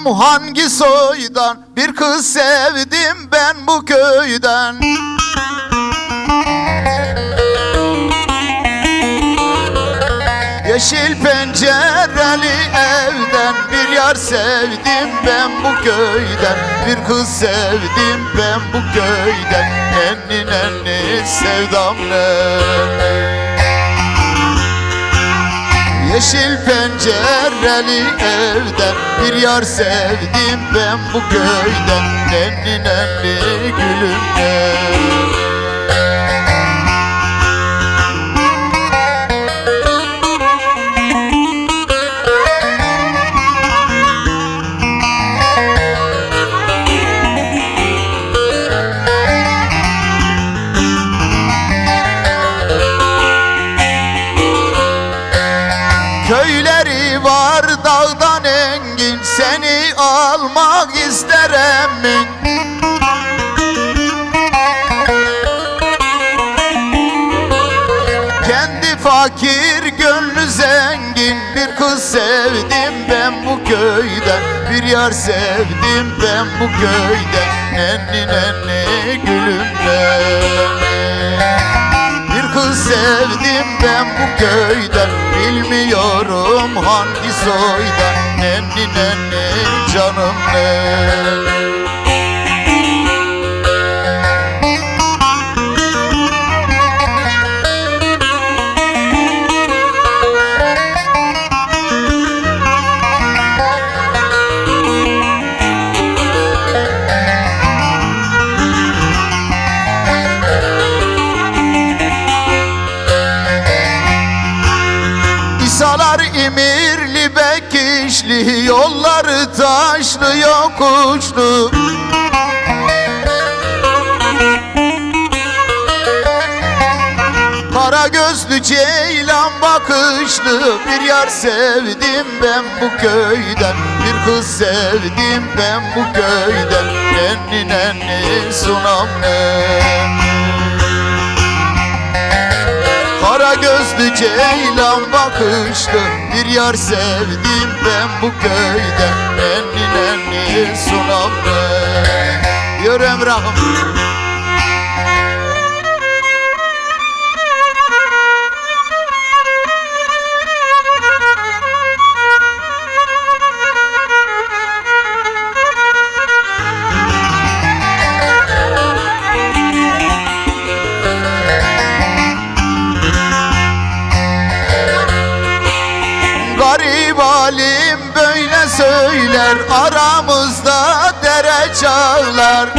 Bilmiyorum hangi soydan bir kız sevdim ben bu köyden. Yeşil pencereli evden bir yar sevdim ben bu köyden. Bir kız sevdim ben bu köyden. Nenni nenni sevdam nenni. Yeşil pencereli evden bir yar sevdim ben bu köyden. Nenni nenni gülüm nenni. Köyleri var dağdan engin, seni almak isterim mi? Kendi fakir gönlü zengin, bir kız sevdim ben bu köyden. Bir yar sevdim ben bu köyden. Nenni nenni gülüm nenni. Bir kız sevdim ben bu köyden. Bilmiyorum hangi soydan. Nenni nenni canım nenni. İsalar İmirli Bekişli, yolları taşlı yokuşlu. Kara gözlü ceylan bakışlı, bir yar sevdim ben bu köyden. Bir kız sevdim ben bu köyden. Nenni nenni sunam nenni. Kara gözlü ceylan bakışlı, bir yar sevdim ben bu köyden. Nenni nenni sunam nenni. Yürü Emrah'ım. Garip halim böyle söyler, aramızda dere çağlar.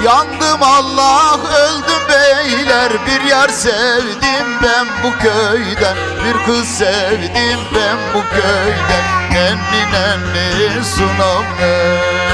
Yandım Allah öldüm beyler, bir yar sevdim ben bu köyden. Bir kız sevdim ben bu köyden. Nenni nenni sunam nenni.